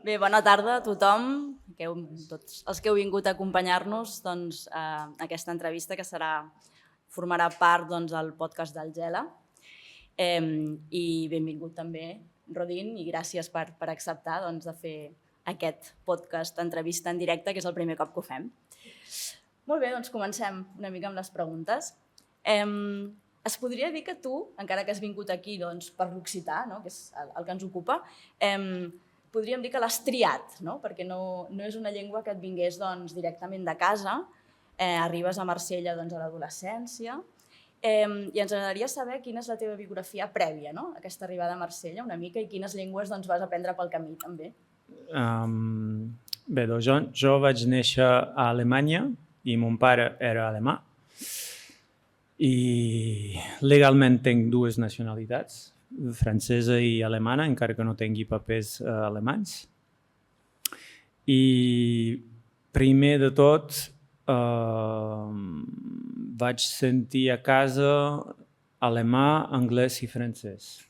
Bé, bona tarda a tothom, tots els que heu vingut a acompanyar-nos a aquesta entrevista que formarà part del podcast del Gela. I benvingut també, Rodin, i gràcies per acceptar de fer aquest podcast entrevista en directe, que és el primer cop que ho fem. Molt bé, doncs comencem una mica amb les preguntes. Es podria dir que tu, encara que has vingut aquí per l'occità, que és el que ens ocupa, podríem dir que l'has triat, perquè no és una llengua que et vingués directament de casa, arribes a Marsella a l'adolescència, i ens agradaria saber quina és la teva biografia prèvia a aquesta arribada a Marsella una mica i quines llengües vas aprendre pel camí també. Bé, doncs jo vaig néixer a Alemanya i mon pare era alemà i legalment tinc dues nacionalitats, francesa i alemana, encara que no tingui papers alemanys. I primer de tot vaig sentir a casa alemà, anglès i francès.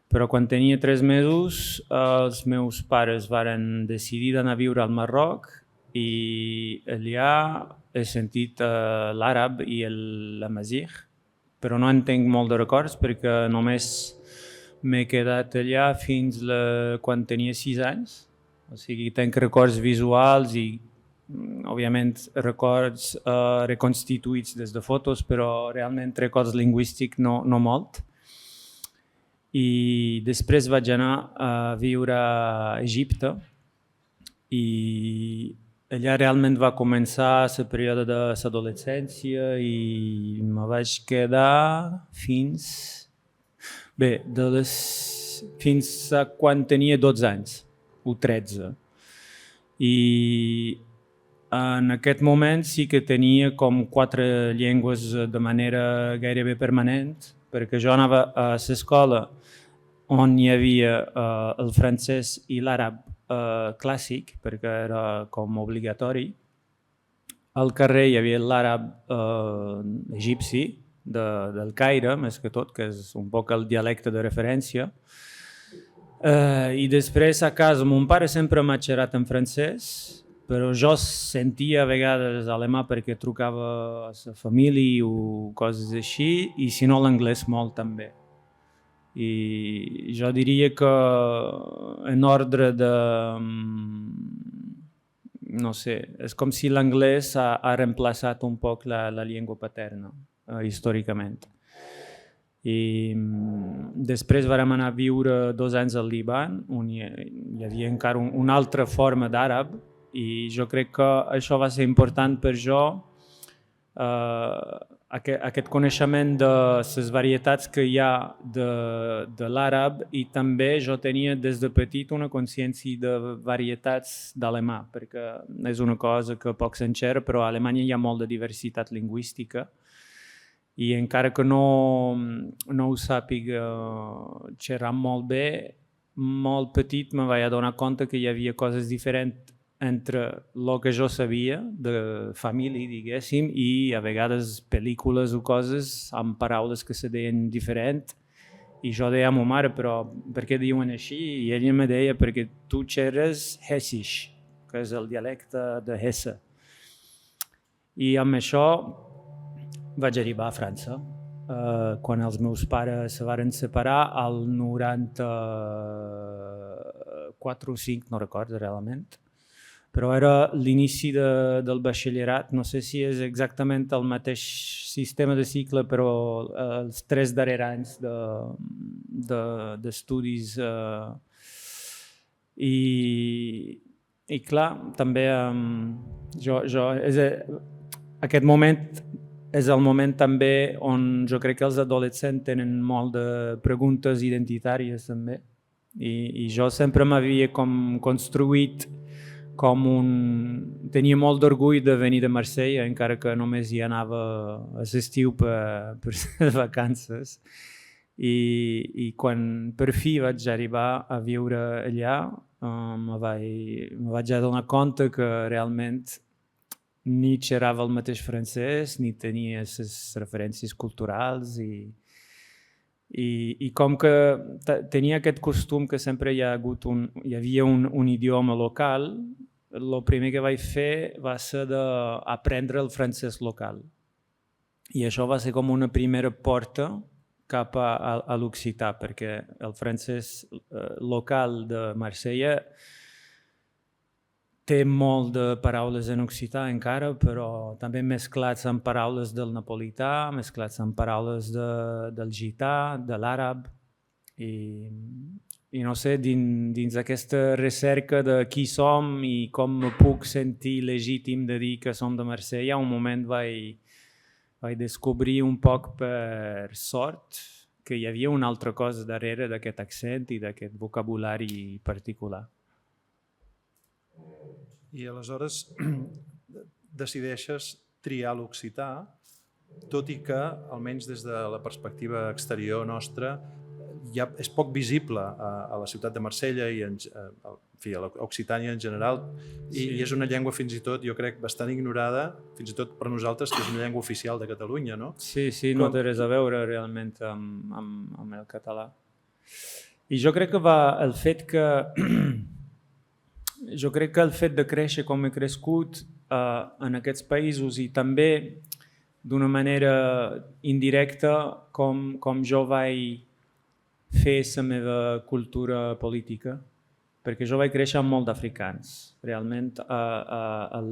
Però quan tenia 3 mesos els meus pares varen decidir d'anar a viure al Marroc i allà he sentit l'àrab i l'amazigh, però no en tinc molt de records perquè només m'he quedat allà fins quan tenia 6 anys. O sigui, tinc records visuals i, òbviament, records reconstituïts des de fotos, però realment records lingüístics no molt. I després vaig anar a viure a Egipte i allà realment va començar el període de l'adolescència i me vaig quedar fins a quan tenia 12 anys, o 13. I en aquest moment sí que tenia com 4 llengües de manera gairebé permanent, perquè jo anava a l'escola on hi havia el francès i l'àrab clàssic, perquè era com obligatori. Al carrer hi havia l'àrab egipci, del Caire, més que tot, que és un poc el dialecte de referència. I després a casa mon pare sempre m'ha xerrat en francès, però jo sentia a vegades alemà perquè trucava a la família o coses així, i si no l'anglès molt també. I jo diria que en ordre de... no sé, és com si l'anglès ha reemplaçat un poc la llengua paterna, històricament. I després vam anar a viure 2 anys al Líban, on hi havia encara una altra forma d'àrab, i jo crec que això va ser important per jo, aquest coneixement de les varietats que hi ha de l'àrab, i també jo tenia des de petit una consciència de varietats d'alemà, perquè és una cosa que poc s'enxerra, però a Alemanya hi ha molt de diversitat lingüística i encara que no ho sàpiga xerrar molt bé, molt petit me vaig adonar compte que hi havia coses diferents entre el que jo sabia de família, diguéssim, i a vegades pel·lícules o coses amb paraules que se deien diferent, i jo deia a ma mare, però per què diuen així? I ella me deia, perquè tu xerres hessisch, que és el dialecte de Hesse. I amb això vaig arribar a França. Quan els meus pares se varen separar, al 94 o 5, no recordo realment, però era l'inici del batxillerat, no sé si és exactament el mateix sistema de cicle, però els 3 darrers anys d'estudis. I clar, també aquest moment és el moment també on jo crec que els adolescents tenen molt de preguntes identitàries també, i jo sempre m'havia com construït tenia molt d'orgull de venir de Marsella, encara que només hi anava a l'estiu per les vacances, i quan per fi vaig arribar a viure allà me vaig adonar compte que realment ni xerrava el mateix francès, ni tenia les referències culturals, i I com que tenia aquest costum que sempre hi havia un idioma local, el primer que vaig fer va ser d'aprendre el francès local. I això va ser com una primera porta cap a l'occità, perquè el francès local de Marsella té molt de paraules en occità encara, però també mesclats amb paraules del napolità, mesclats amb paraules del gità, de l'àrab. I no sé, dins aquesta recerca de qui som i com me puc sentir legítim de dir que som de Marsella, un moment vaig descobrir un poc per sort que hi havia una altra cosa darrere d'aquest accent i d'aquest vocabulari particular. I aleshores decideixes triar l'occità, tot i que, almenys des de la perspectiva exterior nostra, ja és poc visible a la ciutat de Marsella i a l'Occitània en general, i és una llengua fins i tot, jo crec, bastant ignorada, fins i tot per nosaltres, que és una llengua oficial de Catalunya, no? Sí, no té res a veure realment amb el català. I jo crec que el fet de créixer com he crescut en aquests països i també d'una manera indirecta com jo vaig fer la meva cultura política, perquè jo vaig créixer amb molt d'africans. Realment al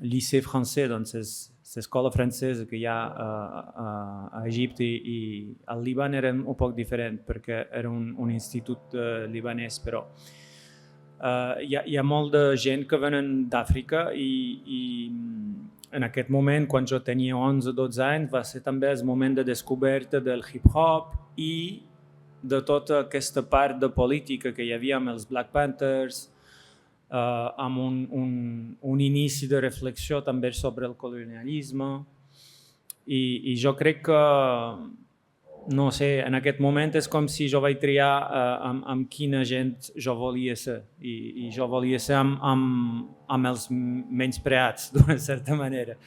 lycée français, doncs és l'escola francesa que hi ha a Egipte i al Líban era un poc diferent perquè era un institut libanès, però hi ha molt de gent que venen d'Àfrica i en aquest moment, quan jo tenia 11 o 12 anys, va ser també el moment de descoberta del hip-hop i de tota aquesta part de política que hi havia amb els Black Panthers, amb un inici de reflexió també sobre el colonialisme. I jo crec que, no sé, en aquest moment és com si jo vaig triar amb quina gent jo volia ser. I jo volia ser amb els menyspreats, d'una certa manera.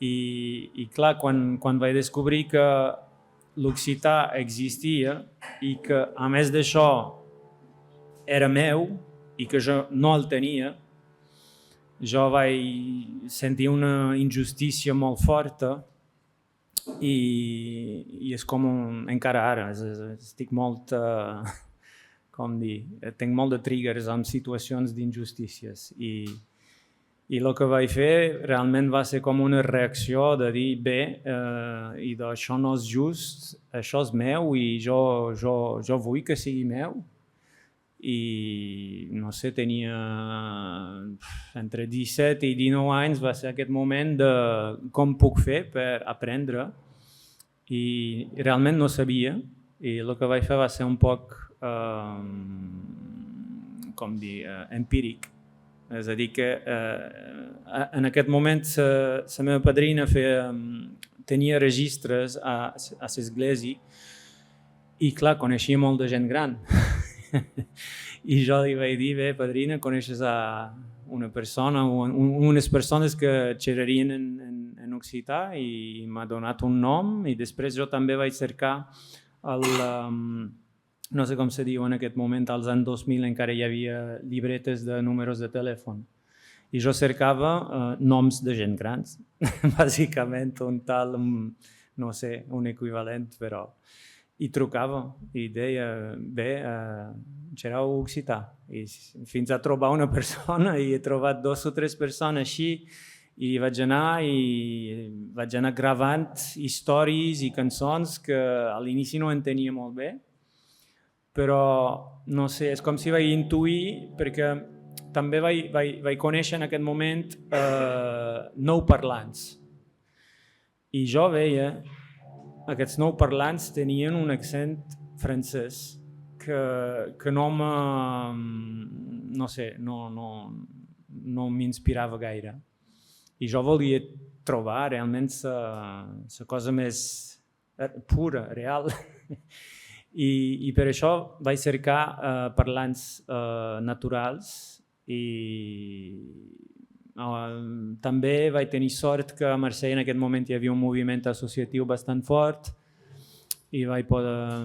I clar, quan vaig descobrir que l'occità existia i que, a més d'això, era meu i que jo no el tenia, jo vaig sentir una injustícia molt forta i és com encara ara, estic molt, tinc molt de triggers en situacions d'injustícies i el que vaig fer realment va ser com una reacció de dir bé, això no és just, això és meu i jo vull que sigui meu. I no sé, tenia entre 17 i 19 anys, va ser aquest moment de com puc fer per aprendre i realment no sabia i el que vaig fer va ser un poc empíric. És a dir que en aquest moment la meva padrina tenia registres a l'església i clar, coneixia molt de gent gran. I jo li vaig dir, bé, padrina, coneixes a una persona o unes persones que xerrarien en occità i m'ha donat un nom i després jo també vaig cercar no sé com se diu en aquest moment, als anys 2000 encara hi havia llibretes de números de telèfon i jo cercava noms de gent grans, bàsicament un tal, no sé, un equivalent, però i trucava i deia, bé, xerrau occità. I fins a trobar una persona i he trobat 2 o 3 persones així i vaig anar gravant històries i cançons que a l'inici no entenia molt bé, però no sé, és com si vaig intuir, perquè també vaig conèixer en aquest moment nou parlants. I jo veia aquests nou parlants tenien un accent francès que no m'inspirava gaire. I jo volia trobar realment la cosa més pura, real. I per això vaig cercar parlants naturals i també vaig tenir sort que a Marsella en aquest moment hi havia un moviment associatiu bastant fort i vaig poder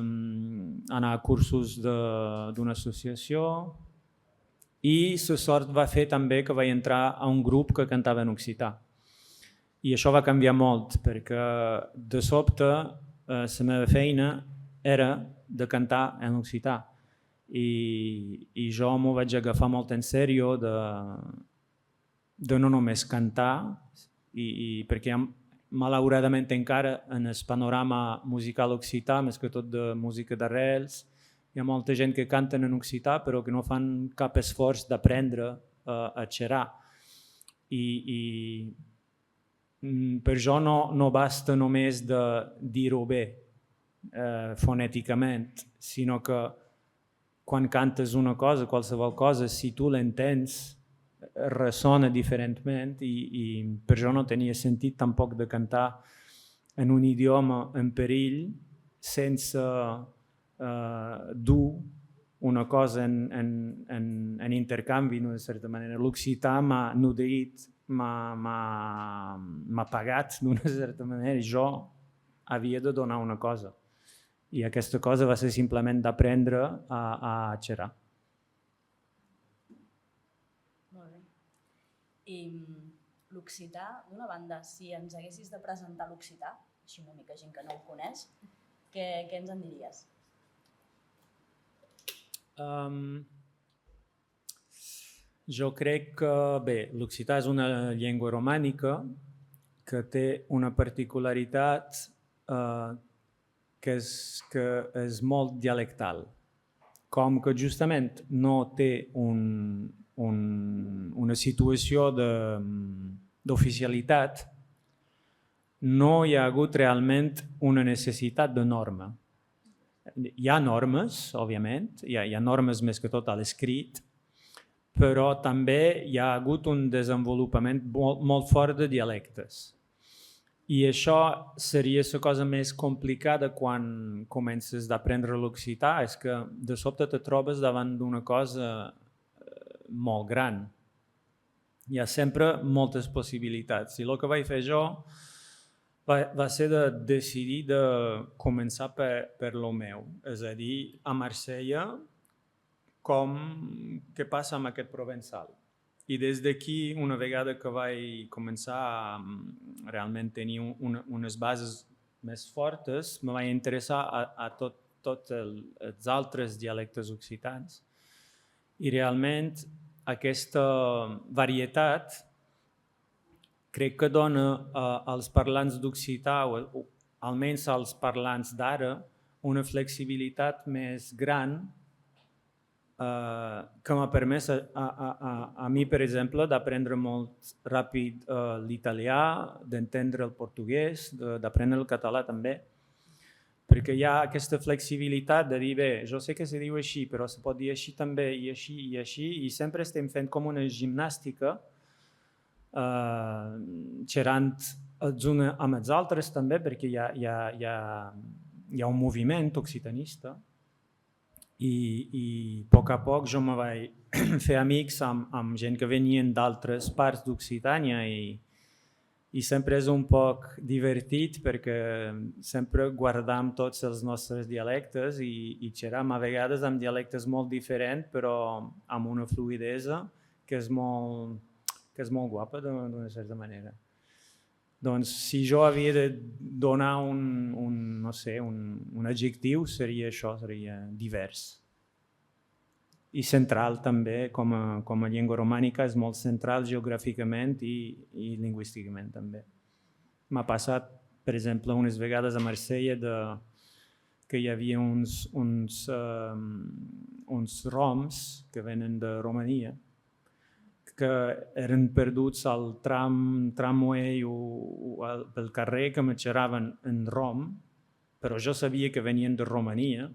anar a cursos d'una associació i la sort va fer també que vaig entrar a un grup que cantava en occità. I això va canviar molt perquè de sobte la meva feina era de cantar en occità i jo m'ho vaig agafar molt en sèrio de no només cantar perquè malauradament encara en el panorama musical occità, més que tot de música d'arrels, hi ha molta gent que canten en occità però que no fan cap esforç d'aprendre a xerrar. I per jo no basta només de dir-ho bé fonèticament, sinó que quan cantes una cosa, qualsevol cosa, si tu l'entens, ressona diferentment i per jo no tenia sentit tampoc de cantar en un idioma en perill sense dur una cosa en intercanvi, de certa manera. L'occità m'ha nodrit, m'ha pagat d'una certa manera i jo havia de donar una cosa. I aquesta cosa va ser simplement d'aprendre a xerrar. Molt bé. I l'occità, d'una banda, si ens haguessis de presentar l'occità, així una mica gent que no el coneix, què ens en diries? Jo crec que, bé, l'occità és una llengua romànica que té una particularitat que és molt dialectal. Com que justament no té una situació d'oficialitat, no hi ha hagut realment una necessitat de norma. Hi ha normes, òbviament, hi ha normes més que tot a l'escrit, però també hi ha hagut un desenvolupament molt fort de dialectes. I això seria la cosa més complicada quan comences a aprendre l'occità, és que de sobte te trobes davant d'una cosa molt gran. Hi ha sempre moltes possibilitats. I el que vaig fer jo va ser de decidir de començar per lo meu, és a dir, a Marsella, què passa amb aquest provençal. I des d'aquí, una vegada que vaig començar a realment tenir unes bases més fortes, me vaig interessar a tots els altres dialectes occitans. I realment aquesta varietat crec que dona als parlants d'occità, o almenys als parlants d'ara, una flexibilitat més gran que m'ha permès a mi, per exemple, d'aprendre molt ràpid l'italià, d'entendre el portuguès, d'aprendre el català també, perquè hi ha aquesta flexibilitat de dir, bé, jo sé que se diu així, però se pot dir així també, i així, i sempre estem fent com una gimnàstica, xerrant els uns amb els altres també, perquè hi ha un moviment occitanista, i a poc jo me vaig fer amics amb gent que venien d'altres parts d'Occitània i sempre és un poc divertit perquè sempre guardam tots els nostres dialectes i xerram a vegades amb dialectes molt diferents però amb una fluïdesa que és molt guapa d'una certa manera. Doncs si jo havia de donar un adjectiu seria això, seria divers. I central també, com a llengua romànica, és molt central geogràficament i lingüísticament també. M'ha passat, per exemple, unes vegades a Marsella que hi havia uns roms que venen de Romania que eren perduts al tramway o pel carrer que me xerraven en rom, però jo sabia que venien de Romania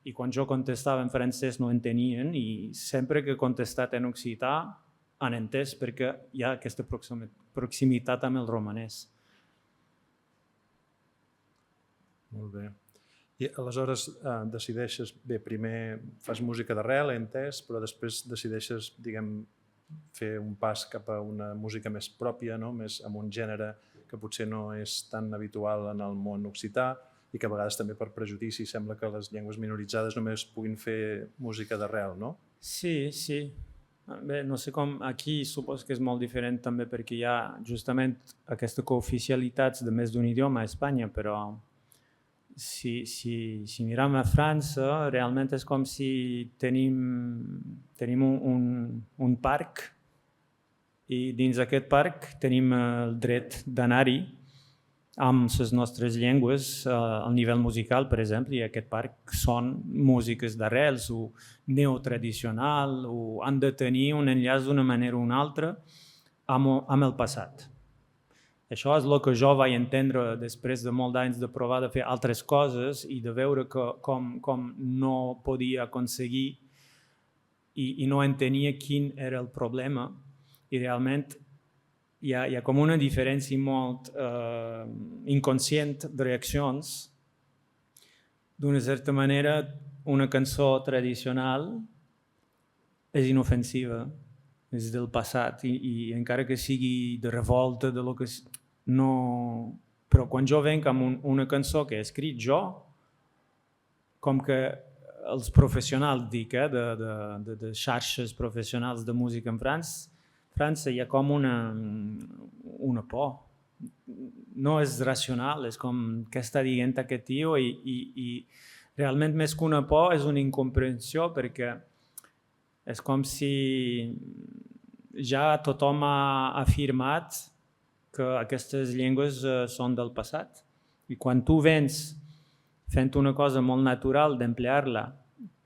i quan jo contestava en francès no entenien i sempre que he contestat en occità han entès perquè hi ha aquesta proximitat amb el romanès. Molt bé. I aleshores decideixes, bé, primer fas música d'arrel, he entès, però després decideixes, diguem, fer un pas cap a una música més pròpia, no? Més amb un gènere que potser no és tan habitual en el món occità. i que a vegades també per prejudici sembla que les llengües minoritzades només puguin fer música d'arrel, no? Sí, sí. Bé, no sé com, aquí suposo que és molt diferent també perquè hi ha justament aquesta cooficialitat de més d'un idioma a Espanya, però si miram a França, realment és com si tenim un parc i dins d'aquest parc tenim el dret d'anar-hi amb les nostres llengües al nivell musical, per exemple, i aquest parc són músiques d'arrels o neotradicional o han de tenir un enllaç d'una manera o una altra amb el passat. Això és el que jo vaig entendre després de molts anys de provar de fer altres coses i de veure com no podia aconseguir i no entenia quin era el problema i realment hi ha com una diferència molt inconscient de reaccions. D'una certa manera, una cançó tradicional és inofensiva, és del passat i encara que sigui de revolta, de lo que no... Però quan jo venc amb una cançó que he escrit jo, com que els professionals, dic, de xarxes professionals de música en França hi ha com una por. No és racional, és com què està dient aquest tio i realment més que una por és una incomprensió perquè és com si ja tothom ha afirmat que aquestes llengües són del passat. I quan tu vens fent una cosa molt natural d'emplear-la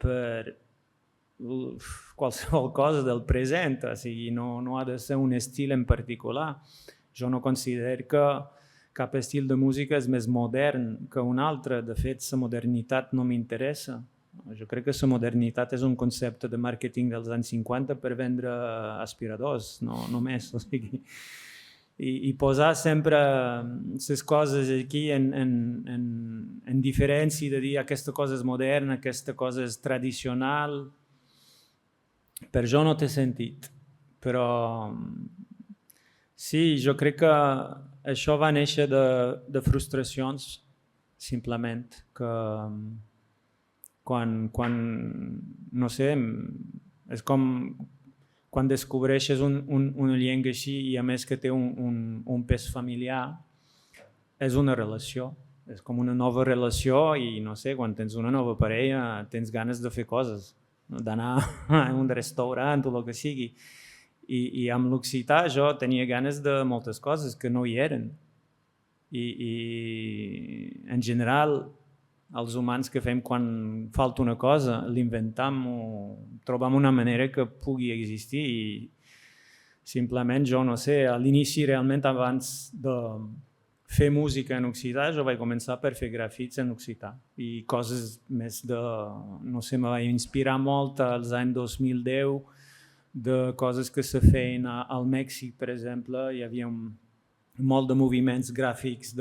per qualsevol cosa del present, o sigui, no ha de ser un estil en particular. Jo no considero que cap estil de música és més modern que un altre. De fet, la modernitat no m'interessa. Jo crec que la modernitat és un concepte de màrqueting dels anys 50 per vendre aspiradors, no més. O sigui, i posar sempre les coses aquí en diferència de dir aquesta cosa és moderna, aquesta cosa és tradicional, per jo no té sentit. Però sí, jo crec que això va néixer de frustracions, simplement, que quan no sé, és com quan descobreixes una llengua així i a més que té un pes familiar, és una relació, és com una nova relació i no sé, quan tens una nova parella tens ganes de fer coses, d'anar a un restaurant o el que sigui. I amb l'occità jo tenia ganes de moltes coses que no hi eren. I en general els humans que fem quan falta una cosa, l'inventam o trobam una manera que pugui existir i simplement jo no sé, a l'inici realment abans de fer música en occità jo vaig començar per fer grafits en occità i coses més de, no sé, me vaig inspirar molt als anys 2010 de coses que se feien al Mèxic, per exemple, hi havia molt de moviments gràfics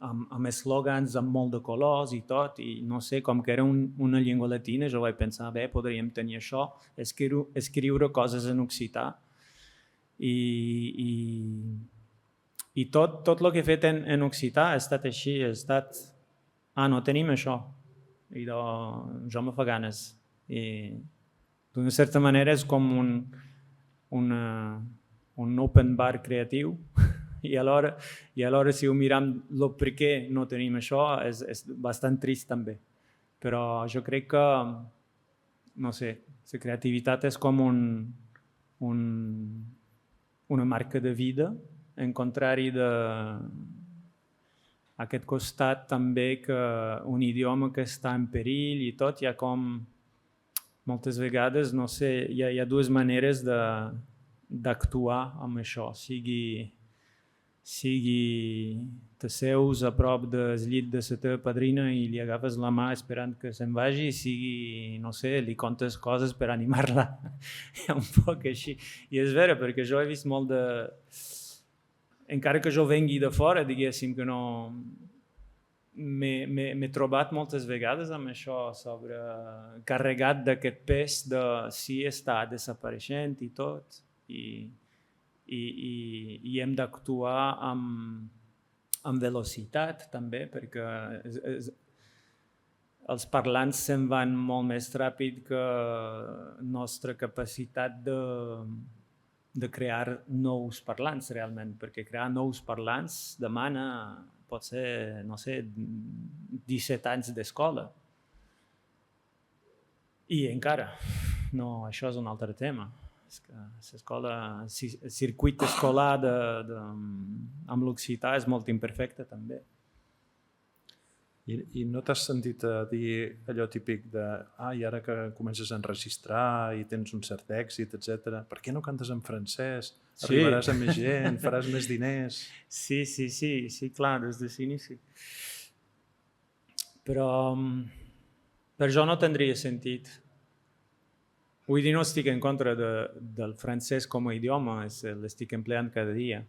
amb eslògans, amb molt de colors i tot, i no sé, com que era una llengua latina, jo vaig pensar, bé, podríem tenir això, escriure coses en occità. I tot el que he fet en occità ha estat així, ha estat, no tenim això, i jo me fa ganes. I d'una certa manera és com un open bar creatiu, i alhora si ho miram el per què no tenim això és bastant trist també, però jo crec que no sé, la creativitat és com una marca de vida, en contrari d'aquest costat també que un idioma que està en perill i tot, hi ha com moltes vegades, no sé, hi ha dues maneres d'actuar amb això, sigui t'asseus a prop del llit de la teva padrina i li agafes la mà esperant que se'n vagi, sigui, no sé, li contes coses per animar-la. Un poc així. I és vera, perquè jo he vist molt de... Encara que jo vengui de fora, diguéssim que no... M'he trobat moltes vegades amb això sobre carregat d'aquest pes de si està desapareixent i tot. I hem d'actuar amb velocitat també, perquè els parlants se'n van molt més ràpid que la nostra capacitat de crear nous parlants realment, perquè crear nous parlants demana, pot ser, no sé, 17 anys d'escola. I encara, no, això és un altre tema. És que l'escola, el circuit escolar amb l'occità és molt imperfecte també. I no t'has sentit a dir allò típic de i ara que comences a enregistrar i tens un cert èxit, etc. Per què no cantes en francès? Arribaràs a més gent, faràs més diners... Sí, clar, des de l'inici. Però per jo no tindria sentit. Vull dir, no estic en contra del francès com a idioma, l'estic empleant cada dia.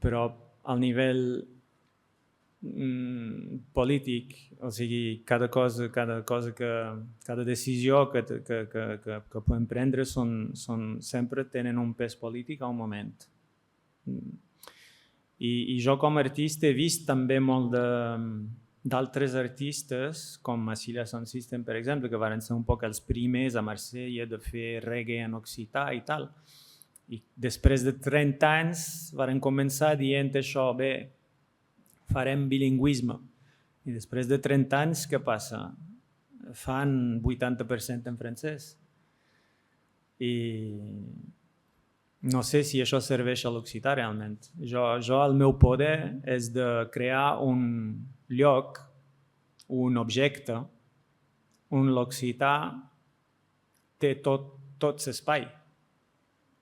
Però al nivell polític, o sigui, cada decisió que podem prendre sempre tenen un pes polític a un moment. I jo com a artista he vist també molt d'altres artistes, com Massilia Sound System, per exemple, que van ser un poc els primers a Marsella de fer reggae en occità i tal. I després de 30 anys van començar dient això, bé, farem bilingüisme. I després de 30 anys, què passa? Fan 80% en francès. I no sé si això serveix a l'occità realment. Jo, el meu poder és de crear un lloc, un objecte, on l'occità té tot l'espai.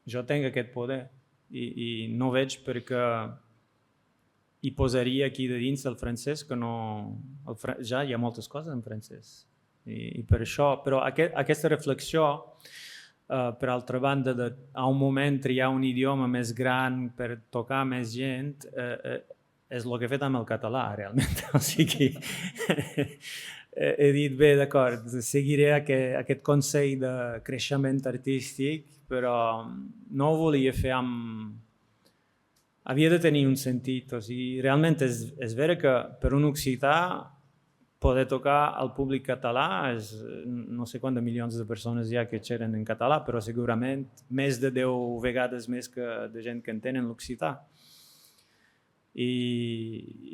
Jo tinc aquest poder i no veig perquè hi posaria aquí de dins el francès, que no... Ja hi ha moltes coses en francès. I per això... Però aquesta reflexió, per altra banda, a un moment triar un idioma més gran per tocar més gent, és el que he fet amb el català, realment. O sigui, he dit, bé, d'acord, seguiré aquest consell de creixement artístic, però no ho volia fer amb... Havia de tenir un sentit, o sigui, realment és vera que per un occità poder tocar al públic català, no sé quants milions de persones hi ha que xerren en català, però segurament més de 10 vegades més que de gent que entenen l'occità. I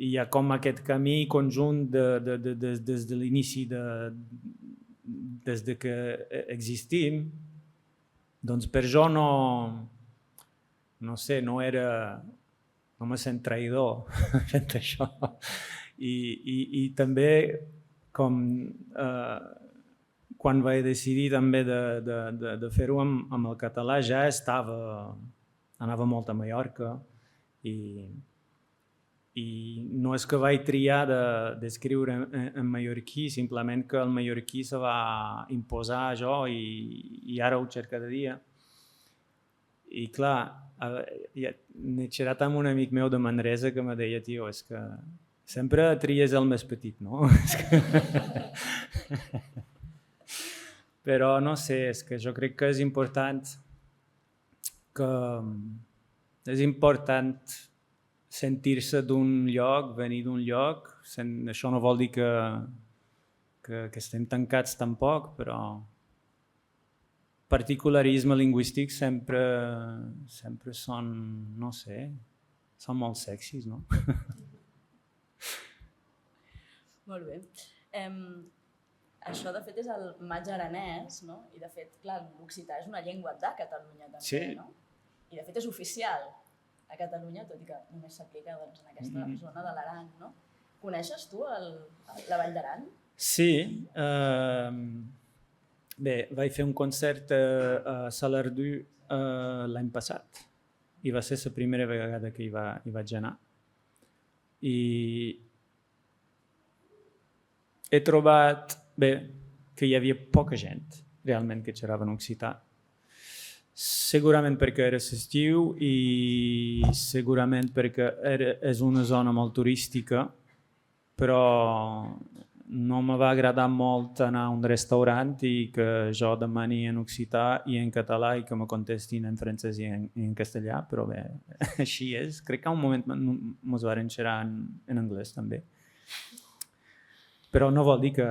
hi ha com aquest camí conjunt des de l'inici, des de que existim, doncs per jo no sé, no me sent traïdor fent això. I també com quan vaig decidir també de fer-ho amb el català ja anava molt a Mallorca i no és que vaig triar d'escriure en mallorquí, simplement que el mallorquí se va imposar a jo i ara ho cerco cada dia. I clar, n'he xerrat amb un amic meu de Manresa que me deia, tio, és que sempre tries el més petit, no? Però no sé, és que jo crec que és important sentir-se d'un lloc, venir d'un lloc. Això no vol dir que estem tancats tampoc, però particularisme lingüístic sempre són, no sé, són molt sexis, no? Molt bé. Això, de fet, és el maig aranès, no? I, de fet, clar, l'occità és una llengua de Catalunya, també, sí. No? I, de fet, és oficial a Catalunya, tot i que només s'aplica en aquesta zona de l'Aran, no? Coneixes tu la Vall d'Aran? Sí. Bé, vaig fer un concert a Salardú l'any passat i va ser la primera vegada que hi vaig anar. I he trobat, bé, que hi havia poca gent realment que xerrava en occità. Segurament perquè era l'estiu i segurament perquè és una zona molt turística, però no me va agradar molt anar a un restaurant i que jo demani en occità i en català i que me contestin en francès i en castellà, però bé, així és. Crec que a un moment mos varen xerrar en anglès també. Però no vol dir que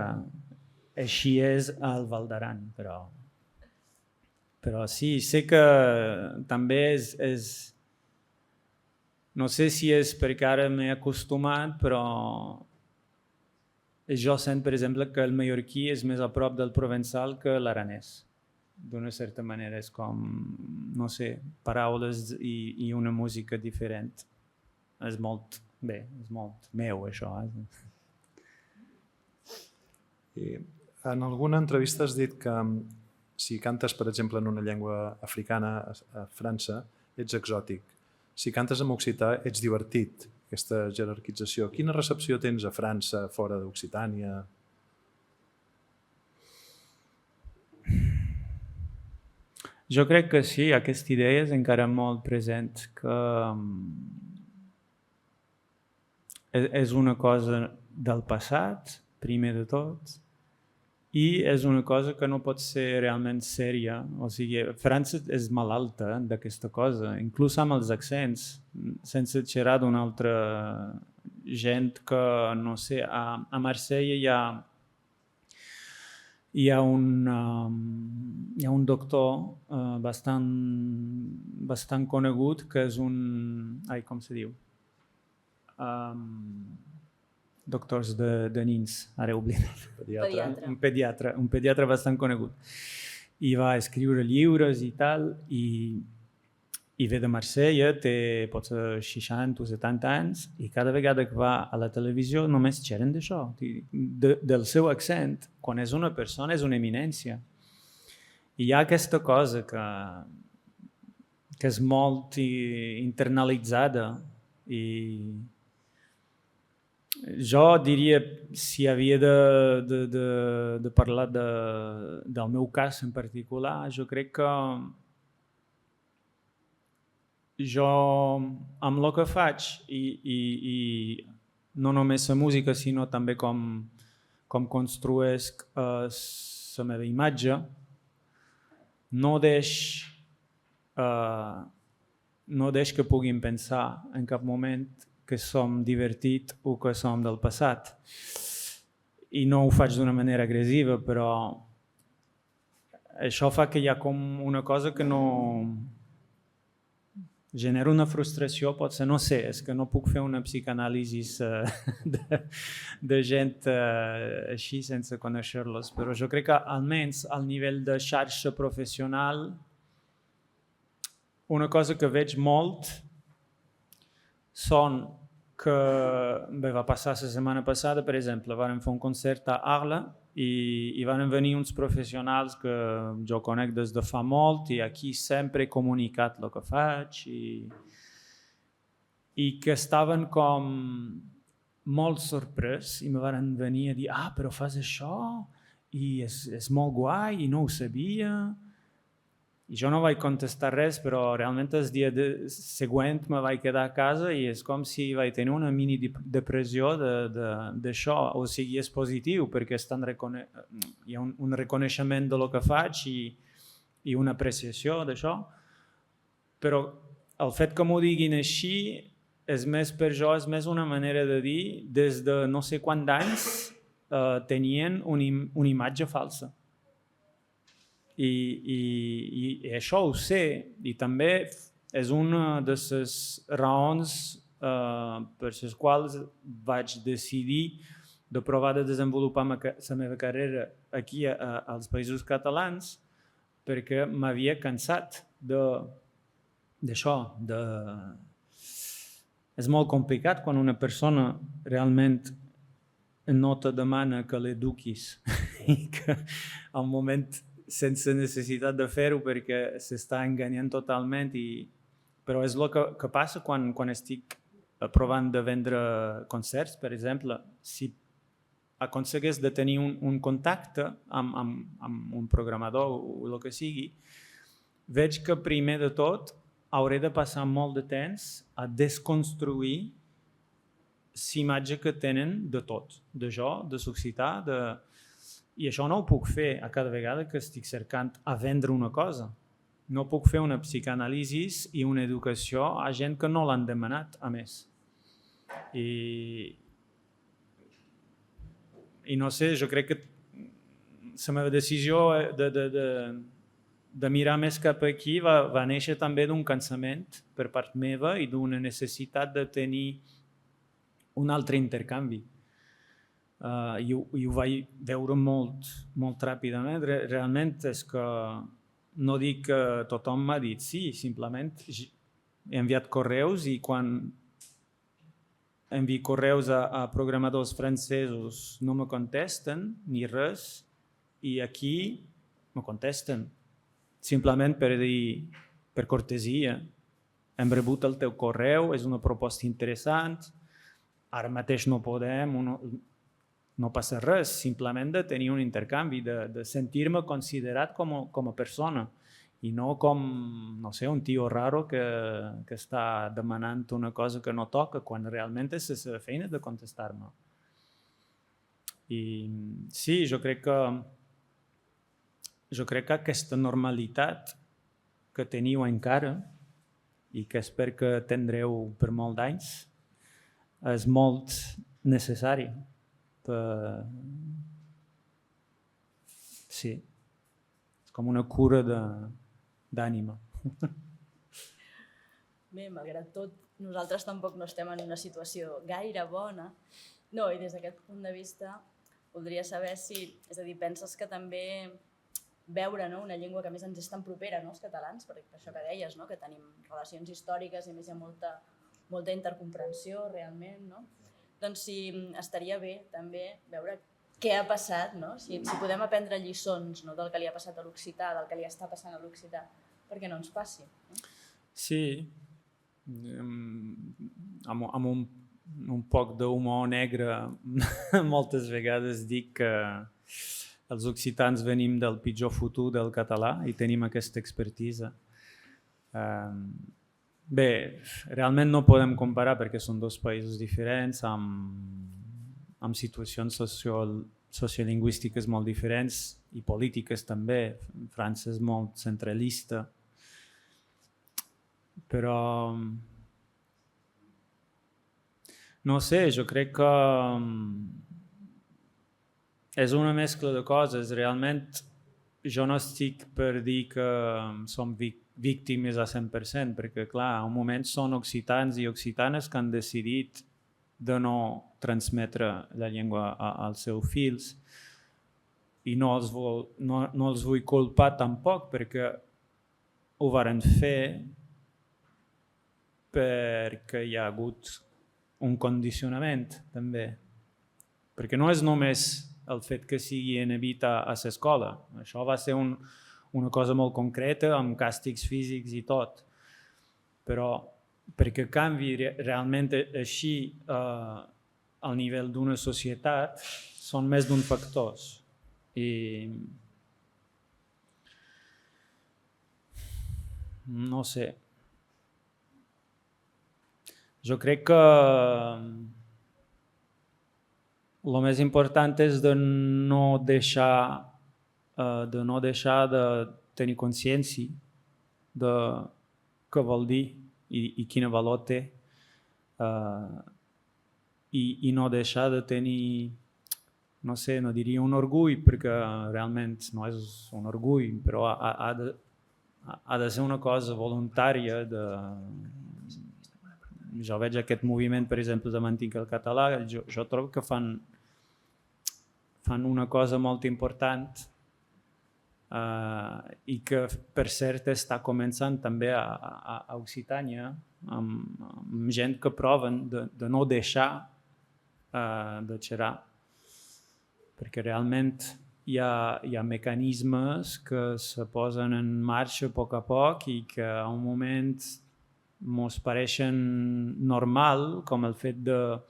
així és al Val d'Aran, però sí, sé que també és no sé si és perquè ara m'he acostumat, però jo sent, per exemple, que el mallorquí és més a prop del provençal que l'aranès. D'una certa manera és com, no sé, paraules i una música diferent. És molt meu, això. I en alguna entrevista has dit que si cantes, per exemple, en una llengua africana a França, ets exòtic. Si cantes en occità, ets divertit, aquesta jerarquització. Quina recepció tens a França, fora d'Occitània? Jo crec que sí, aquesta idea és encara molt present, que és una cosa del passat, primer de tot, i és una cosa que no pot ser realment sèria. O sigui, França és malalta d'aquesta cosa, inclús amb els accents, sense xerrar d'una altra gent que, no sé, a Marsella hi ha un doctor bastant conegut que és com se diu? Doctors de nins, ara he oblidat. Un pediatre bastant conegut. I va escriure llibres i tal, i ve de Marsella, té potser 60 o 70 anys, i cada vegada que va a la televisió només xerren d'això, del seu accent. Quan és una persona és una eminència. I hi ha aquesta cosa que és molt internalitzada i jo diria, si havia de parlar del meu cas en particular, jo crec que jo, amb el que faig, i no només la música, sinó també com construesc la meva imatge, no deix que puguin pensar en cap moment que som divertit o que som del passat. I no ho faig d'una manera agressiva, però això fa que hi ha com una cosa que no genera una frustració, potser, no sé, és que no puc fer una psicanàlisi de gent així sense conèixer-los, però jo crec que almenys al nivell de xarxa professional una cosa que veig molt són que va passar la setmana passada, per exemple, vam fer un concert a Arles i van venir uns professionals que jo conec des de fa molt i aquí sempre he comunicat el que faig i que estaven com molt sorprès i me van venir a dir però fas això i és molt guai i no ho sabia. I jo no vaig contestar res, però realment el dia següent me vaig quedar a casa i és com si vaig tenir una mini depressió d'això. O sigui, és positiu perquè hi ha un reconeixement del que faig i una apreciació d'això, però el fet que m'ho diguin així és més per jo, és més una manera de dir des de no sé quants anys tenien una imatge falsa. I això ho sé i també és una de les raons per les quals vaig decidir de provar de desenvolupar la meva carrera aquí als Països Catalans perquè m'havia cansat d'això. És molt complicat quan una persona realment no te demana que l'eduquis i que al moment sense necessitat de fer-ho perquè s'està enganyant totalment. Però és el que passa quan estic provant de vendre concerts, per exemple. Si aconsegueix de tenir un contacte amb un programador o el que sigui, veig que primer de tot hauré de passar molt de temps a desconstruir l'imatge que tenen de tot, de jo, de l'occità, i això no ho puc fer a cada vegada que estic cercant a vendre una cosa. No puc fer una psicanàlisi i una educació a gent que no l'han demanat, a més. I no sé, jo crec que la meva decisió de mirar més cap aquí va néixer també d'un cansament per part meva i d'una necessitat de tenir un altre intercanvi. I ho vaig veure molt ràpidament. Realment és que no dic que tothom m'ha dit sí, simplement he enviat correus i quan envio correus a programadors francesos no me contesten ni res i aquí me contesten. Simplement per dir, per cortesia, hem rebut el teu correu, és una proposta interessant, ara mateix no podem, no passa res, simplement de tenir un intercanvi, de sentir-me considerat com a persona i no com, no sé, un tio raro que està demanant una cosa que no toca quan realment és la seva feina de contestar-me. I sí, jo crec que aquesta normalitat que teniu encara i que espero que tindreu per molt d'anys és molt necessari. Sí, és com una cura d'ànima. Bé, malgrat tot, nosaltres tampoc no estem en una situació gaire bona. No, i des d'aquest punt de vista voldria saber si, és a dir, penses que també veure una llengua que més ens és tan propera, els catalans, per això que deies, que tenim relacions històriques i més hi ha molta intercomprensió realment, doncs sí, estaria bé també veure què ha passat, si podem aprendre lliçons del que li ha passat a l'occità, del que li està passant a l'occità, perquè no ens passi. Sí, amb un poc d'humor negre moltes vegades dic que els occitans venim del pitjor futur del català i tenim aquesta expertisa. Bé, realment no podem comparar perquè són dos països diferents amb situacions sociolingüístiques molt diferents i polítiques també. França és molt centralista. Però no sé, jo crec que és una mescla de coses. Realment jo no estic per dir que som víctimes a 100%, perquè clar, a un moment són occitans i occitanes que han decidit de no transmetre la llengua als seus fills i no els vull culpar tampoc perquè ho varen fer perquè hi ha hagut un condicionament també, perquè no és només el fet que sigui inhibit a l'escola, això va ser una cosa molt concreta amb càstigs físics i tot, però perquè canvi realment així al nivell d'una societat són més d'un factors i no sé. Jo crec que el més important és de no deixar de tenir consciència de què vol dir i quina valor té i no deixar de tenir, no sé, no diria un orgull perquè realment no és un orgull, però ha de ser una cosa voluntària jo veig aquest moviment, per exemple, de Mantinc el català, jo trobo que fan una cosa molt important i que, per cert, està començant també a Occitània, amb gent que proven de no deixar de xerrar, perquè realment hi ha mecanismes que se posen en marxa a poc i que a un moment ens pareixen normal, com el fet de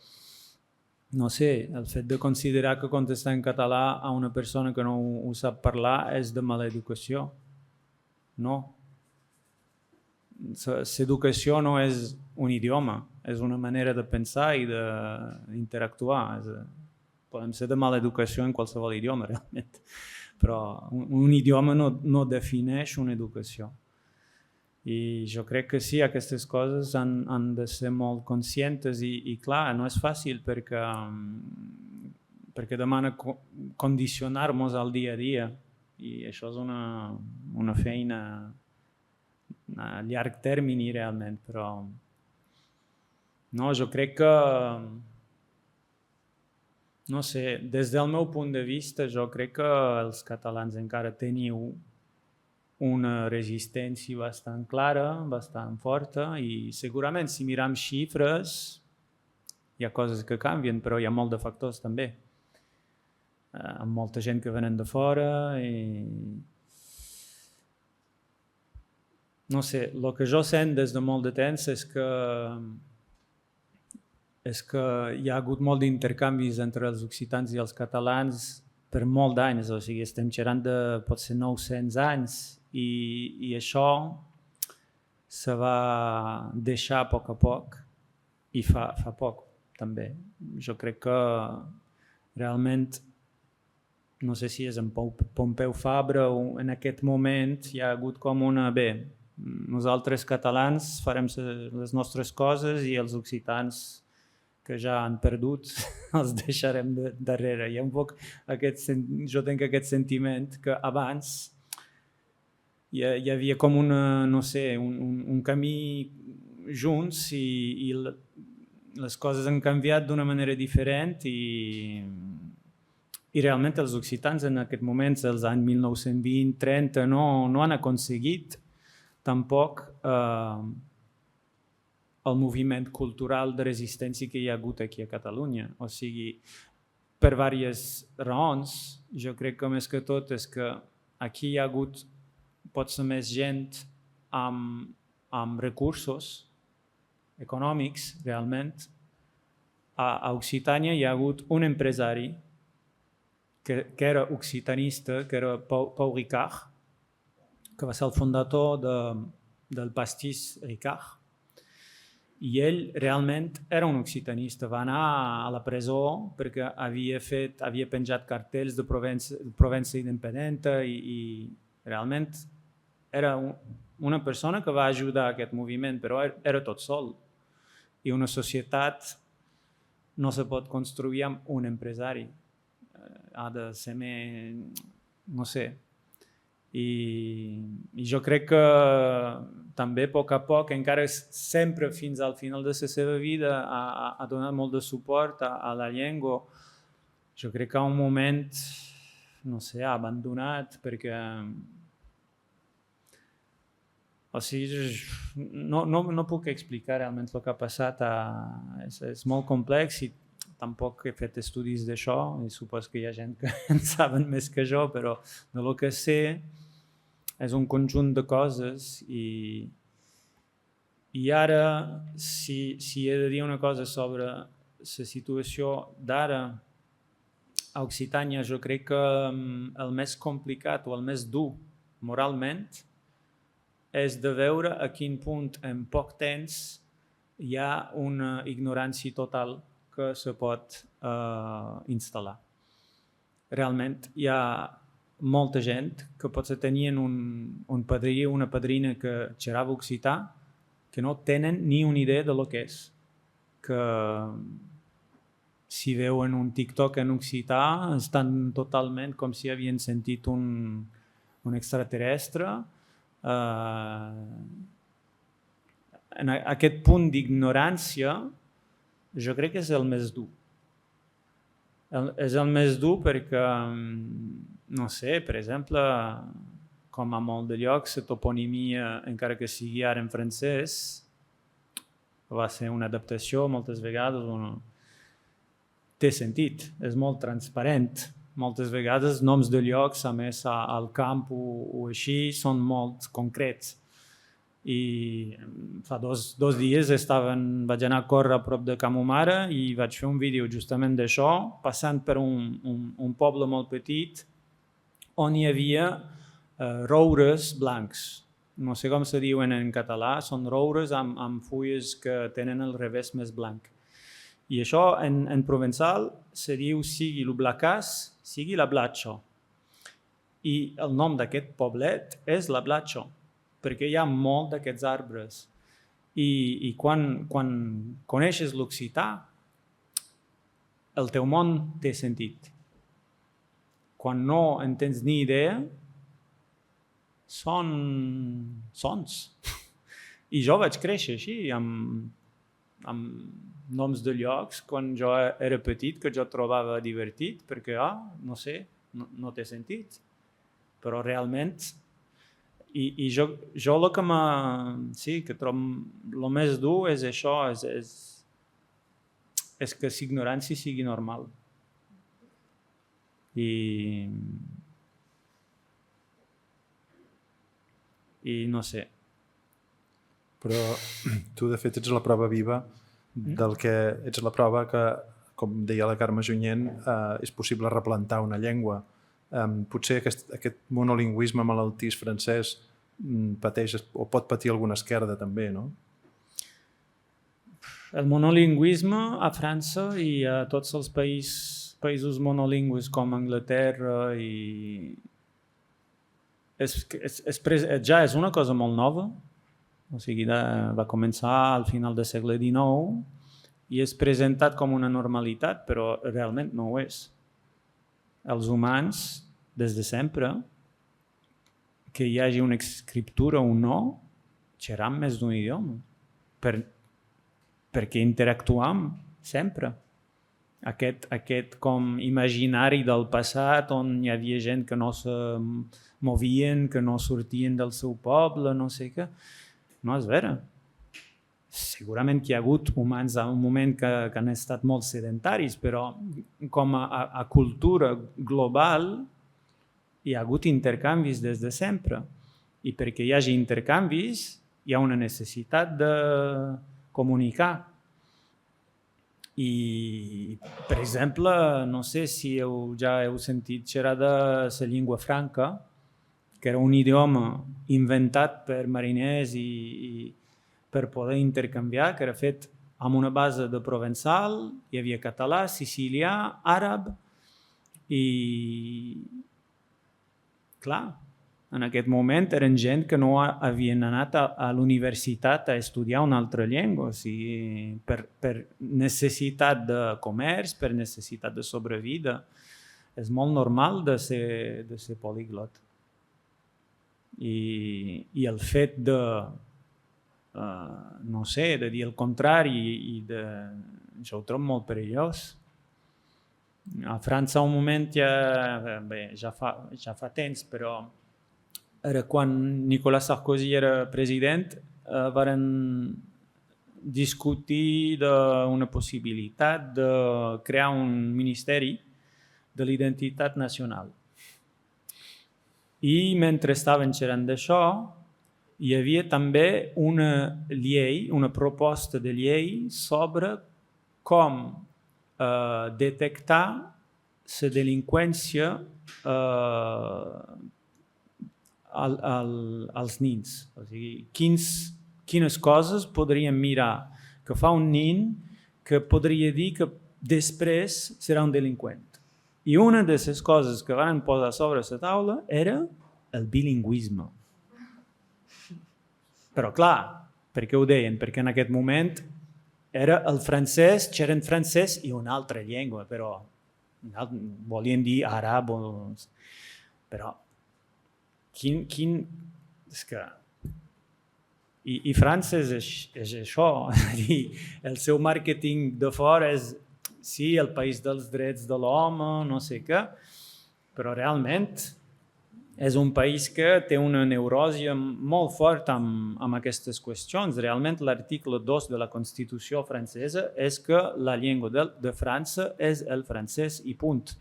considerar que contestar en català a una persona que no ho sap parlar és de mala educació. No. l'educació no és un idioma, és una manera de pensar i d'interactuar. Podem ser de mala educació en qualsevol idioma, realment, però un idioma no defineix una educació. I jo crec que sí, aquestes coses han de ser molt conscients i clar, no és fàcil perquè demana condicionar-nos al dia a dia i això és una feina a llarg termini realment, però no, jo crec que, no sé, des del meu punt de vista, jo crec que els catalans encara teniu una resistència bastant clara, bastant forta i segurament si miram xifres hi ha coses que canvien, però hi ha molt de factors també. Amb molta gent que venen de fora i no sé, el que jo sent des de molt de temps és que hi ha hagut molt d'intercanvis entre els occitans i els catalans per molt d'anys, o sigui, estem xerrant de potser 900 anys i això se va deixar a poc i fa poc també. Jo crec que realment, no sé si és en Pompeu Fabra o en aquest moment hi ha hagut com una... Bé, nosaltres catalans farem les nostres coses i els occitans que ja han perdut els deixarem darrere. Hi ha un poc jo tinc aquest sentiment que abans hi havia com no sé, un camí junts i les coses han canviat d'una manera diferent i realment els occitans en aquest moment, els anys 1920-30, no han aconseguit tampoc el moviment cultural de resistència que hi ha hagut aquí a Catalunya. O sigui, per diverses raons, jo crec que més que tot és que aquí hi ha hagut potser més gent amb recursos econòmics, realment. A Occitània hi ha hagut un empresari que era occitanista, que era Pau Ricard, que va ser el fundador del pastís Ricard. I ell realment era un occitanista, va anar a la presó perquè havia penjat cartells de Provença independenta i realment era una persona que va ajudar aquest moviment, però era tot sol. I una societat no se pot construir amb un empresari. Ha de ser més, no sé. I jo crec que també a poc, encara sempre fins al final de la seva vida ha donat molt de suport a la llengua. Jo crec que a un moment, no sé, ha abandonat perquè... O sigui, no puc explicar realment el que ha passat. És molt complex i tampoc he fet estudis d'això i suposo que hi ha gent que en saben més que jo, però del que sé és un conjunt de coses i ara, si he de dir una cosa sobre la situació d'ara a Occitània, jo crec que el més complicat o el més dur moralment és de veure a quin punt en poc temps hi ha una ignorància total que se pot instal·lar. Realment hi ha molta gent que potser tenien un padrí o una padrina que xerrava occità que no tenen ni una idea de lo que és. Que si veuen un TikTok en occità estan totalment com si havien sentit un extraterrestre. En aquest punt d'ignorància jo crec que és el més dur. És el més dur perquè, no sé, per exemple, com a molt de llocs, la toponimia, encara que sigui ara en francès, va ser una adaptació moltes vegades, té sentit, és molt transparent. Moltes vegades noms de llocs, a més al camp o així, són molt concrets. I fa dos dies vaig anar a córrer a prop de Camomara i vaig fer un vídeo justament d'això, passant per un poble molt petit on hi havia roures blancs. no sé com se diuen en català, són roures amb fulles que tenen el revés més blanc. I això en provençal se diu sigui el blacàs, sigui la blatxo. I el nom d'aquest poblet és la blatxo, perquè hi ha molt d'aquests arbres. I quan coneixes l'occità, el teu món té sentit. Quan no en tens ni idea, són sons. I jo vaig créixer així, amb noms de llocs, quan jo era petit, que jo trobava divertit, perquè, no sé, no té sentit. Però realment, i jo el que que trobo el més dur és això, és que l'ignorància sigui normal. I no sé. Però tu, de fet, ets la prova viva del que ets la prova que, com deia la Carme Junyent, és possible replantar una llengua. Potser aquest monolingüisme malaltís francès pateix o pot patir alguna esquerda també, no? El monolingüisme a França i a tots els països monolingües com Anglaterra ja és una cosa molt nova, o sigui, va començar al final del segle XIX i és presentat com una normalitat, però realment no ho és. Els humans, des de sempre, que hi hagi una escriptura o no, xerram més d'un idioma, perquè interactuam sempre. Aquest com imaginari del passat on hi havia gent que no se movien, que no sortien del seu poble, no sé què, no és vera. Segurament que hi ha hagut humans en un moment que han estat molt sedentaris, però com a cultura global hi ha hagut intercanvis des de sempre. I perquè hi hagi intercanvis hi ha una necessitat de comunicar. I, per exemple, no sé si ja heu sentit xerrar de la llengua franca, que era un idioma inventat per mariners i per poder intercanviar, que era fet amb una base de provençal, hi havia català, sicilià, àrab i, clar, en aquest moment eren gent que no havien anat a l'universitat a estudiar una altra llengua, o sigui, per necessitat de comerç, per necessitat de sobrevida. És molt normal de ser poliglot. I el fet de, no sé, de dir el contrari, això ho trobo molt perillós. A França un moment ja fa temps, però era quan Nicolas Sarkozy era president, varen discutir d'una possibilitat de crear un ministeri de l'identitat nacional. I mentre estaven xerrant d'això, hi havia també una llei, una proposta de llei sobre com detectar la delinqüència als nins. O sigui, quines coses podríem mirar que fa un nin que podria dir que després serà un delinqüent. I una de les coses que van posar sobre la taula era el bilingüisme. Però clar, per què ho deien? Perquè en aquest moment era el francès, xerren francès i una altra llengua, però volien dir àrab, però és que... I França és això, el seu màrqueting de fora és, sí, el país dels drets de l'home, no sé què, però realment és un país que té una neurosi molt forta amb aquestes qüestions. Realment l'article 2 de la Constitució francesa és que la llengua de França és el francès i punt.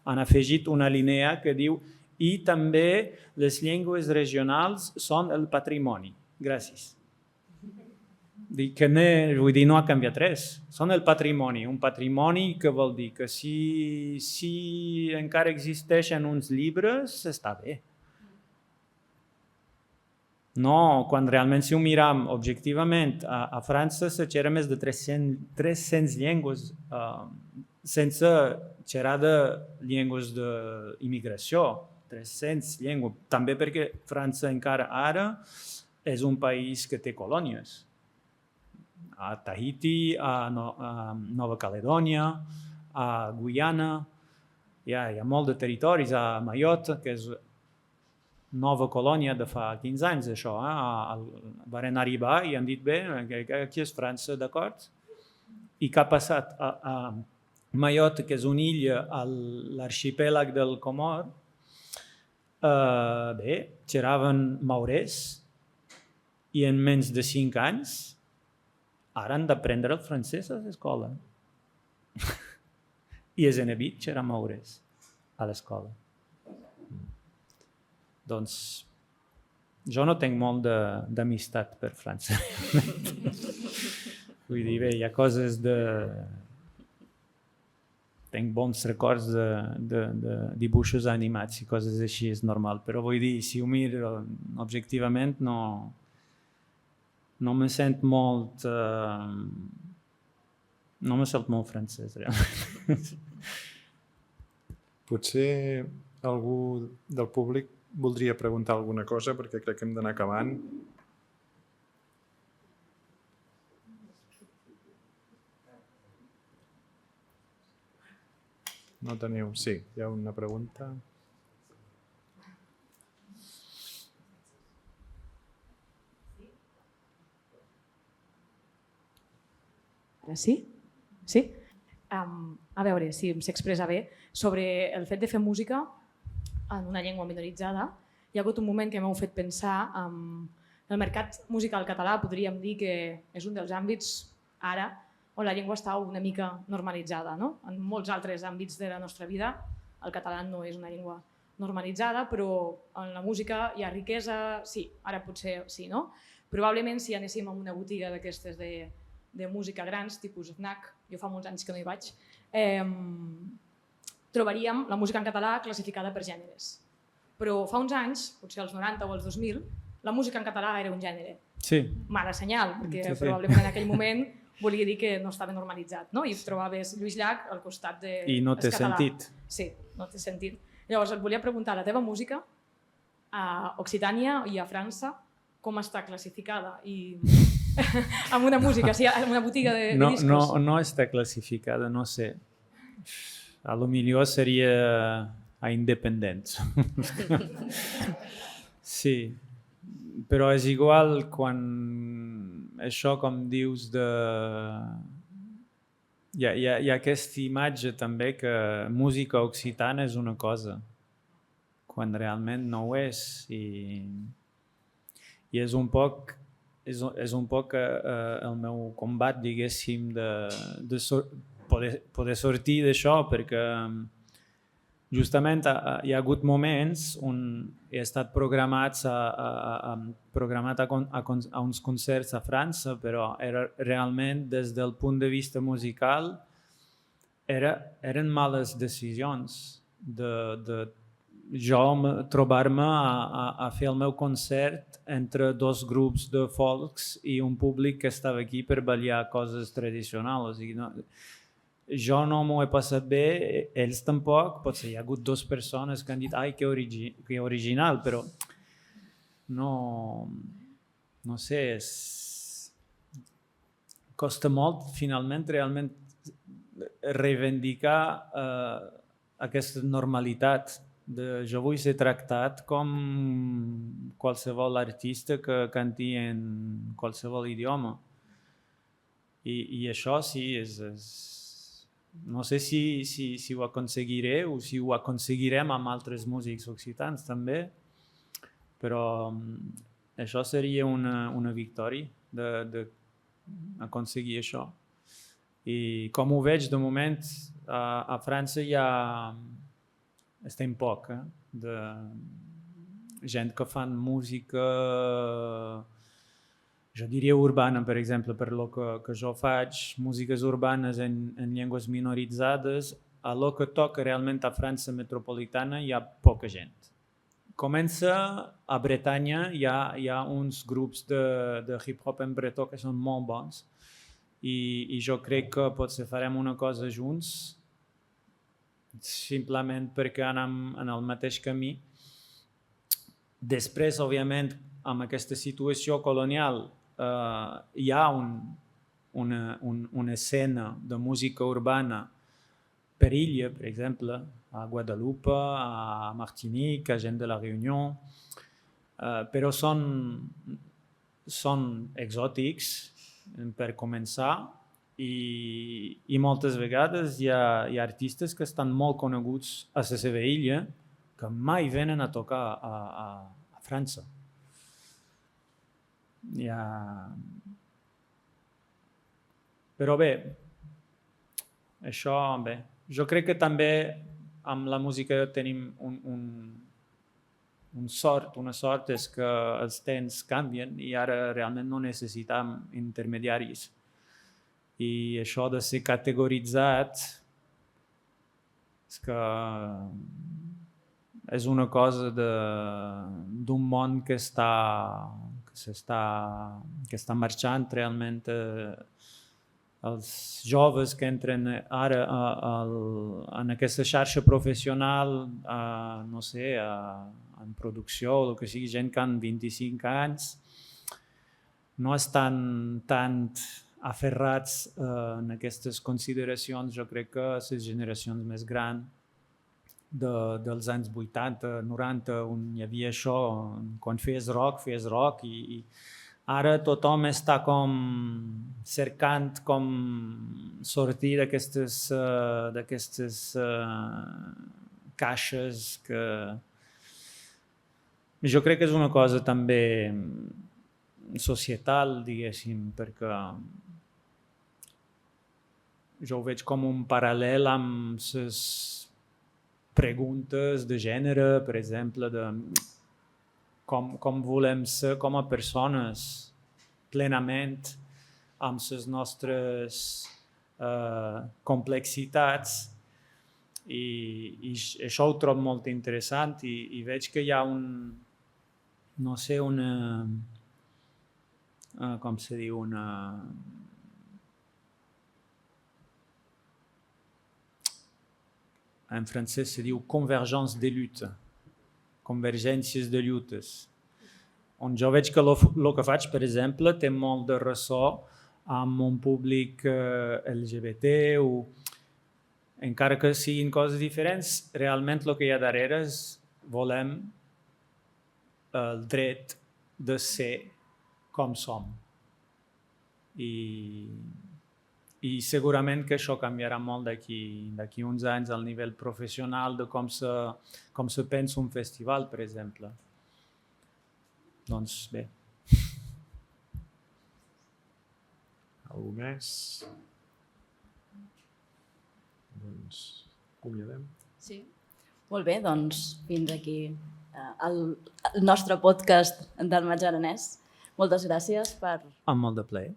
Han afegit una línia que diu i també les llengües regionals són el patrimoni. Gràcies. Vull dir, no ha canviat res. Són el patrimoni. Un patrimoni que vol dir que si encara existeixen uns llibres, està bé. No, quan realment si ho miram objectivament, a França se xerra més de 300 llengües sense xerrar de llengües d'immigració, 300 llengües. També perquè França encara ara és un país que té colònies. A Tahiti, a Nova Caledònia, a Guyana, hi ha molt de territoris, a Mayotte, que és nova colònia de fa 15 anys, això. Van arribar i han dit, bé, aquí és França, d'acord? I què ha passat? A Mayotte, que és una illa a l'arxipèlag del Comor, bé, xerraven maorès i en menys de 5 anys ara han d'aprendre el francès a l'escola. I és inevit xerrar maorès a l'escola. Doncs jo no tinc molt d'amistat per França. Vull dir, bé, hi ha coses de... Tinc bons records de dibuixos animats i coses així, és normal. Però vull dir, si ho miro objectivament, no me sent molt... No me sent molt francès, realment. Potser algú del públic voldria preguntar alguna cosa, perquè crec que hem d'anar acabant. No teniu? Sí, hi ha una pregunta. Sí? Sí? A veure, si em sé expressar bé, sobre el fet de fer música en una llengua minoritzada, hi ha hagut un moment que m'heu fet pensar el mercat musical català, podríem dir que és un dels àmbits ara on la llengua està una mica normalitzada. No? En molts altres àmbits de la nostra vida el català no és una llengua normalitzada, però en la música hi ha riquesa, sí, ara potser sí, no? Probablement si anéssim a una botiga d'aquestes de música grans, tipus FNAC, jo fa molts anys que no hi vaig, trobaríem la música en català classificada per gèneres. Però fa uns anys, potser als 90 o als 2000, la música en català era un gènere. Sí. Mala senyal, perquè Sí. probablement en aquell moment volia dir que no estava normalitzat, no? I trobaves Lluís Llach al costat de... I no té sentit. Sí, no té sentit. Llavors et volia preguntar, la teva música a Occitània i a França, com està classificada? I amb una música, sí, en una botiga de discos? No està classificada, no sé. A lo millor seria a independents. Sí, però és igual quan això, com dius, hi ha aquesta imatge també que música occitana és una cosa, quan realment no ho és. I és un poc el meu combat, diguéssim, de poder sortir d'això, perquè justament hi ha hagut moments on he estat programat a uns concerts a França, però realment des del punt de vista musical eren males decisions de jo trobar-me a fer el meu concert entre dos grups de folks i un públic que estava aquí per ballar coses tradicionals. O sigui, jo no m'ho he passat bé, ells tampoc, potser hi ha hagut 2 persones que han dit ai, que original, però no sé, costa molt finalment realment reivindicar aquesta normalitat de jo vull ser tractat com qualsevol artista que canti en qualsevol idioma. I això sí, no sé si ho aconseguiré o si ho aconseguirem amb altres músics occitans també, però això seria una victòria d'aconseguir això. I com ho veig de moment, a França ja estem poc, de gent que fan música, jo diria urbana, per exemple, per lo que jo faig, músiques urbanes en llengües minoritzades, a lo que toca realment a França metropolitana hi ha poca gent. comença a Bretanya, hi ha uns grups de hip-hop en bretó que són molt bons i jo crec que potser farem una cosa junts simplement perquè anem en el mateix camí. Després, òbviament, amb aquesta situació colonial hi ha una escena de música urbana per illa, per exemple, a Guadalupe, a Martinique, a gent de la Réunion, però són exòtics per començar i moltes vegades hi ha artistes que estan molt coneguts a la seva illa que mai venen a tocar a França. Però bé, això bé. Jo crec que també amb la música tenim una sort és que els temps canvien i ara realment no necessitem intermediaris. I això de ser categoritzat és una cosa d'un món que està marxant realment. Els joves que entren ara en aquesta xarxa professional, no sé, en producció o el que sigui, gent que han 25 anys, no estan tan aferrats en aquestes consideracions. Jo crec que les generacions més grans dels anys 80, 90, on hi havia això, quan feies rock i ara tothom està com cercant com sortir d'aquestes caixes que... Jo crec que és una cosa també societal, diguéssim, perquè jo ho veig com un paral·lel amb les preguntes de gènere, per exemple, de com volem ser com a persones plenament amb les nostres complexitats i això ho trobo molt interessant i veig que hi ha no sé, com se diu, en francès se diu convergence de lutte, convergències de lluites, on jo veig que el que faig, per exemple, té molt de ressò amb un públic LGBT o encara que siguin coses diferents, realment el que hi ha darrere és volem el dret de ser com som. I segurament que això canviarà molt d'aquí uns anys al nivell professional de com se pensa un festival, per exemple. Doncs bé. Algú més? Doncs acomiadem. Sí. Molt bé, doncs fins aquí el nostre podcast del Maig Aranès. Moltes gràcies per... Amb molt de plaer.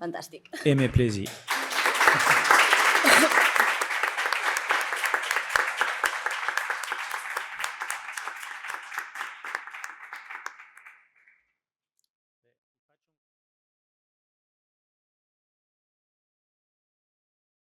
Fantàstic. Et mes plaisirs.